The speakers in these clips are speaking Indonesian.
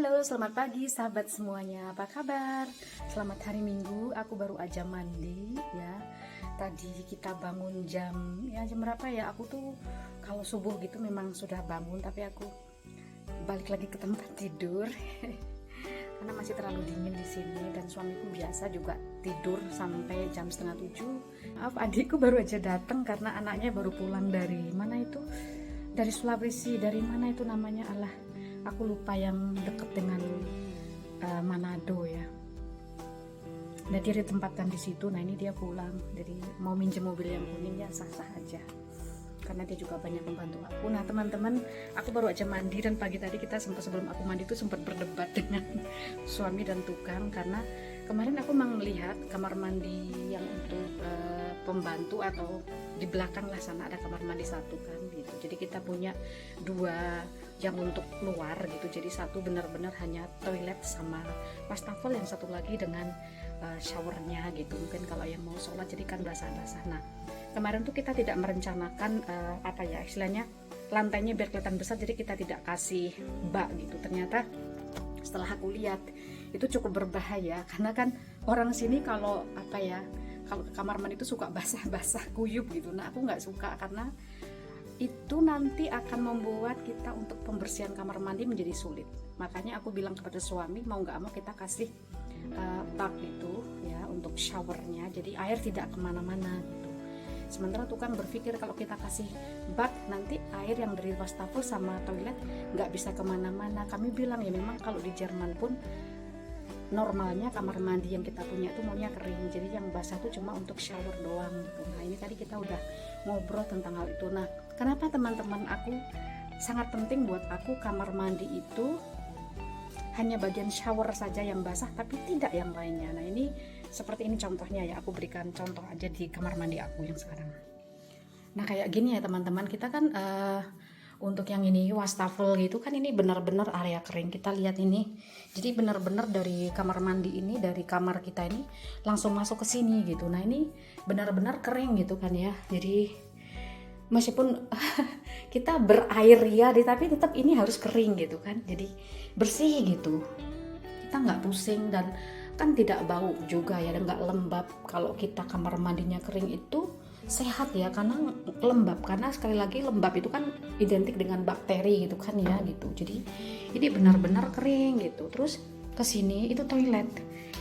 Halo, selamat pagi sahabat semuanya. Apa kabar? Selamat hari Minggu. Aku baru aja mandi ya. Tadi kita bangun jam berapa ya? Aku tuh kalau subuh gitu memang sudah bangun, tapi aku balik lagi ke tempat tidur karena masih terlalu dingin di sini, dan suamiku biasa juga tidur sampai jam setengah 7. Maaf, adikku baru aja datang karena anaknya baru pulang dari mana itu? Dari Sulawesi, dari mana itu namanya, Allah, aku lupa, yang deket dengan Manado ya. Nah, dia ditempatkan di situ. Nah, ini dia pulang, jadi mau minjem mobil yang kuning, ya sah-sah aja karena dia juga banyak membantu aku. Nah teman-teman, aku baru aja mandi, dan pagi tadi kita sebelum aku mandi itu sempat berdebat dengan suami dan tukang, karena kemarin aku memang melihat kamar mandi yang untuk pembantu, atau di belakang lah sana ada kamar mandi satu kan gitu. Jadi kita punya dua yang untuk luar gitu. Jadi satu benar-benar hanya toilet sama wastafel, yang satu lagi dengan showernya gitu. Mungkin kalau yang mau sholat jadi kan basah-basah. Nah kemarin tuh kita tidak merencanakan istilahnya lantainya biar kelihatan besar, jadi kita tidak kasih bak gitu. Ternyata setelah aku lihat itu cukup berbahaya, karena kan orang sini kalau kalau ke kamar mandi itu suka basah-basah kuyup gitu. Nah aku nggak suka, karena itu nanti akan membuat kita untuk pembersihan kamar mandi menjadi sulit. Makanya aku bilang kepada suami, mau nggak mau kita kasih bak itu ya untuk showernya, jadi air tidak kemana-mana gitu. Sementara tukang berpikir kalau kita kasih bak, nanti air yang dari wastafel sama toilet nggak bisa kemana-mana. Kami bilang ya memang kalau di Jerman pun normalnya kamar mandi yang kita punya itu maunya kering, jadi yang basah tuh cuma untuk shower doang gitu. Nah ini tadi kita udah ngobrol tentang hal itu. Nah kenapa teman-teman, aku sangat penting buat aku kamar mandi itu hanya bagian shower saja yang basah, tapi tidak yang lainnya. Nah ini seperti ini contohnya ya, aku berikan contoh aja di kamar mandi aku yang sekarang. Nah kayak gini ya teman-teman, kita kan untuk yang ini wastafel gitu kan, ini benar-benar area kering. Kita lihat ini, jadi benar-benar dari kamar mandi ini, dari kamar kita ini langsung masuk ke sini gitu. Nah ini benar-benar kering gitu kan ya. Jadi meskipun kita berair ya, tapi tetap ini harus kering gitu kan. Jadi bersih gitu, kita nggak pusing, dan kan tidak bau juga ya, dan nggak lembab. Kalau kita kamar mandinya kering itu sehat ya, karena lembab, karena sekali lagi lembab itu kan identik dengan bakteri gitu kan ya gitu. Jadi ini benar-benar kering gitu. Terus kesini itu toilet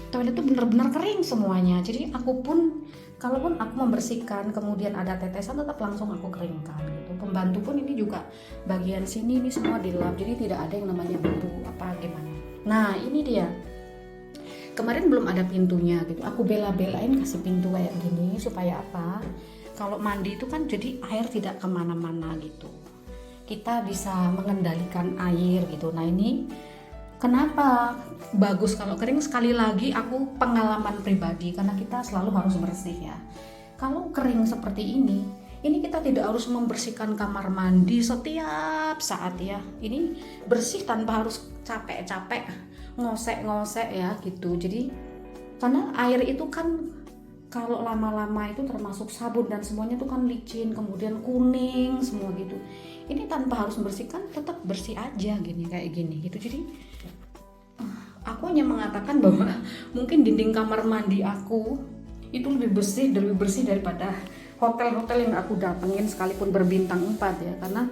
itu benar-benar kering semuanya. Jadi aku pun, kalaupun aku membersihkan kemudian ada tetesan, tetap langsung aku keringkan gitu. Pembantu pun ini juga bagian sini ini semua dilap, jadi tidak ada yang namanya bumbu apa gimana. Nah ini dia, kemarin belum ada pintunya gitu, aku bela-belain kasih pintu kayak gini supaya apa, kalau mandi itu kan jadi air tidak kemana-mana gitu, kita bisa mengendalikan air gitu. Nah ini kenapa bagus kalau kering? Sekali lagi aku pengalaman pribadi, karena kita selalu harus bersih ya. Kalau kering seperti ini kita tidak harus membersihkan kamar mandi setiap saat ya. Ini bersih tanpa harus capek-capek ngosek-ngosek ya gitu. Jadi karena air itu kan kalau lama-lama itu termasuk sabun dan semuanya itu kan licin, kemudian kuning semua gitu. Ini tanpa harus membersihkan, tetap bersih aja gini, kayak gini gitu. Jadi aku hanya mengatakan bahwa mungkin dinding kamar mandi aku itu lebih bersih daripada hotel-hotel yang aku datengin sekalipun berbintang 4 ya, karena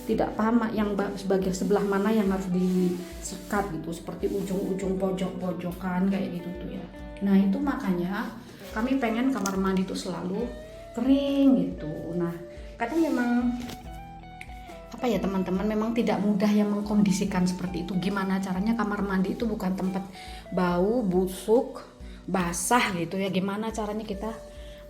tidak paham yang sebagian sebelah mana yang harus disikat gitu, seperti ujung-ujung pojok-pojokan kayak gitu tuh ya. Nah itu makanya kami pengen kamar mandi itu selalu kering gitu. Nah kadang memang ya teman-teman, memang tidak mudah yang mengkondisikan seperti itu. Gimana caranya kamar mandi itu bukan tempat bau, busuk, basah gitu ya. Gimana caranya kita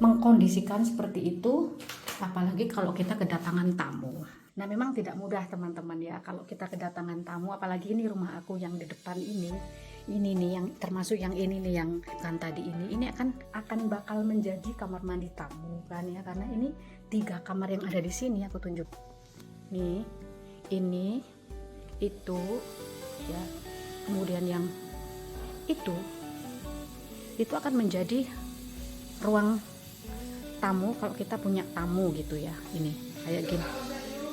mengkondisikan seperti itu, apalagi kalau kita kedatangan tamu. Nah memang tidak mudah teman-teman ya, kalau kita kedatangan tamu, apalagi ini rumah aku yang di depan ini nih, yang termasuk yang ini nih, yang kan tadi ini akan bakal menjadi kamar mandi tamu kan ya, karena ini 3 kamar yang ada di sini. Aku tunjuk nih, ini, itu ya, kemudian yang itu akan menjadi ruang tamu kalau kita punya tamu gitu ya. Ini kayak gini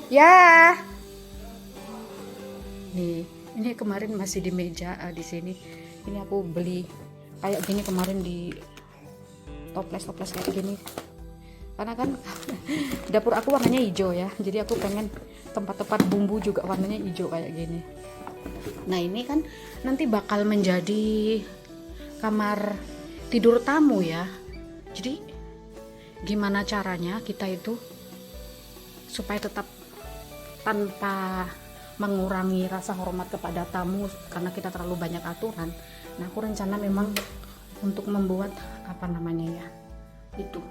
ya, nih Ini kemarin masih di meja di sini. Ini aku beli kayak gini kemarin di toples kayak gini. Karena kan dapur aku warnanya hijau ya. Jadi aku pengen tempat-tempat bumbu juga warnanya hijau kayak gini. Nah, ini kan nanti bakal menjadi kamar tidur tamu ya. Jadi gimana caranya kita itu supaya tetap tanpa mengurangi rasa hormat kepada tamu karena kita terlalu banyak aturan. Nah, aku rencana memang untuk membuat apa namanya ya, itu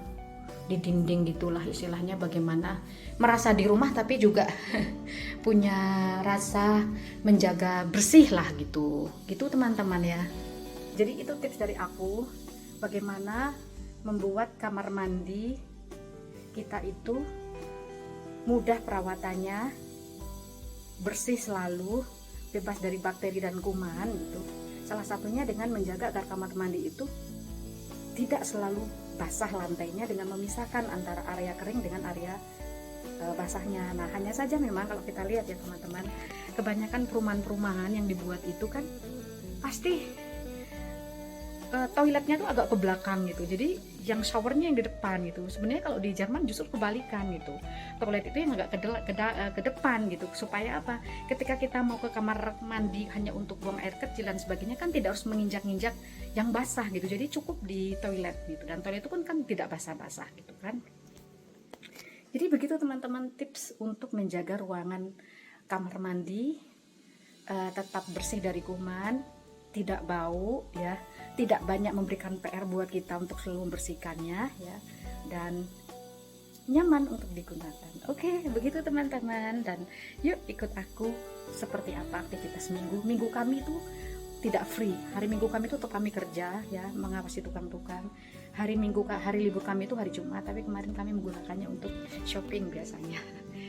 di dinding gitulah istilahnya, bagaimana merasa di rumah tapi juga punya rasa menjaga bersih lah gitu teman-teman ya. Jadi itu tips dari aku bagaimana membuat kamar mandi kita itu mudah perawatannya, bersih selalu, bebas dari bakteri dan kuman gitu. Salah satunya dengan menjaga agar kamar mandi itu tidak selalu basah lantainya dengan memisahkan antara area kering dengan area basahnya. Nah, hanya saja memang kalau kita lihat ya teman-teman, kebanyakan perumahan-perumahan yang dibuat itu kan pasti toiletnya tuh agak ke belakang gitu. Jadi yang showernya yang di depan gitu. Sebenarnya kalau di Jerman justru kebalikan gitu. Toilet itu yang agak ke depan gitu. Supaya apa? Ketika kita mau ke kamar mandi hanya untuk buang air kecil dan sebagainya kan tidak harus menginjak-injak yang basah gitu. Jadi cukup di toilet gitu. Dan toilet itu kan tidak basah-basah gitu kan. Jadi begitu teman-teman tips untuk menjaga ruangan kamar mandi tetap bersih dari kuman, tidak bau ya, tidak banyak memberikan PR buat kita untuk selalu membersihkannya ya, dan nyaman untuk digunakan. Oke, begitu teman-teman, dan yuk ikut aku seperti apa aktivitas minggu kami itu tidak free. Hari Minggu kami itu tetap kami kerja ya, mengawasi tukang-tukang. Hari libur kami itu hari Jumat, tapi kemarin kami menggunakannya untuk shopping biasanya.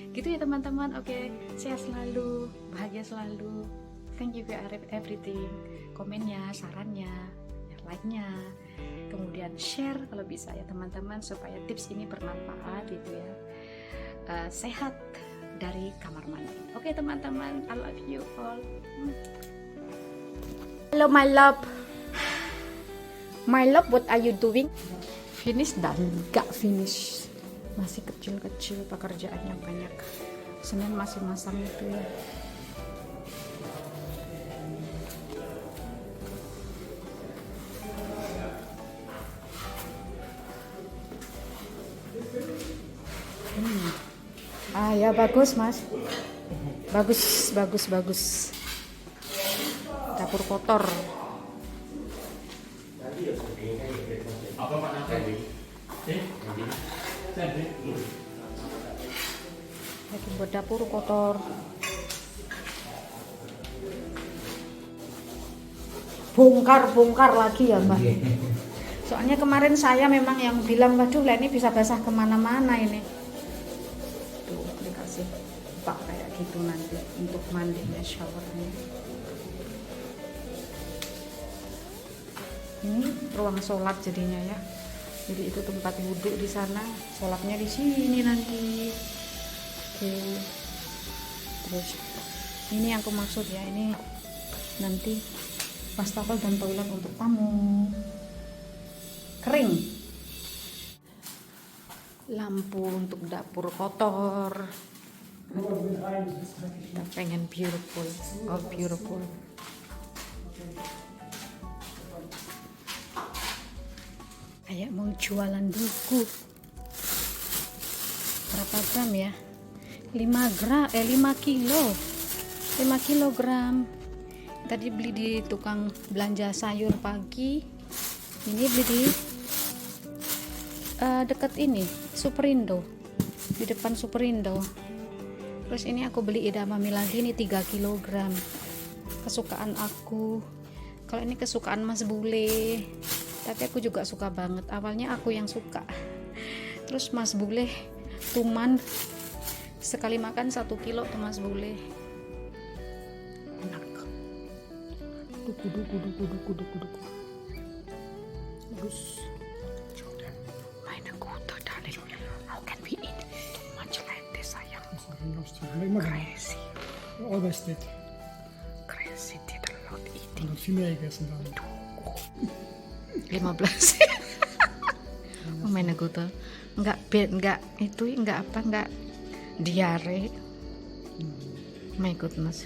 Gitu ya teman-teman. Oke, sehat selalu, bahagia selalu. Thank you for everything. Komennya, sarannya, like-nya, kemudian share kalau bisa ya teman-teman, supaya tips ini bermanfaat gitu ya. Sehat dari kamar mandi. Oke teman-teman, I love you all. Hello my love. My love, what are you doing? Finish dan gak finish. Masih kecil-kecil pekerjaannya banyak. Senin masih masang itu ya. Ya bagus mas, bagus. Dapur kotor. Lagi buat dapur kotor. Bongkar lagi ya mbak. Soalnya kemarin saya memang yang bilang, waduh lah ini bisa basah kemana-mana ini. Tuh dikasih bak kayak gitu nanti untuk mandinya, showernya. Ini ruang sholat jadinya ya. Jadi itu tempat wudhu di sana, sholatnya di sini nanti. Oke. Terus ini yang aku maksud ya, ini nanti wastafel dan toilet untuk tamu. Kering. Lampu untuk dapur kotor. Kita pengen beautiful. Oh beautiful. Kayak mau jualan buku. Berapa gram ya? 5 kilo. 5 kilogram. Tadi beli di tukang belanja sayur pagi. Ini beli di deket ini Superindo, di depan Superindo. Terus ini aku beli edamame lagi, ini 3 kilogram. Kesukaan aku. Kalau ini kesukaan Mas Bule, tapi aku juga suka banget. Awalnya aku yang suka, terus Mas Bule tuman, sekali makan 1 kilo tuh Mas Bule. Enak. Kuduk. Bagus. Meine Gute, darling. How can we eat too much like this, sayang? Crazy. Always did. Crazy. She did a lot eating. 열심히 얘기했습니다. 15. Oh my god. Enggak itu enggak apa enggak diare. My goodness.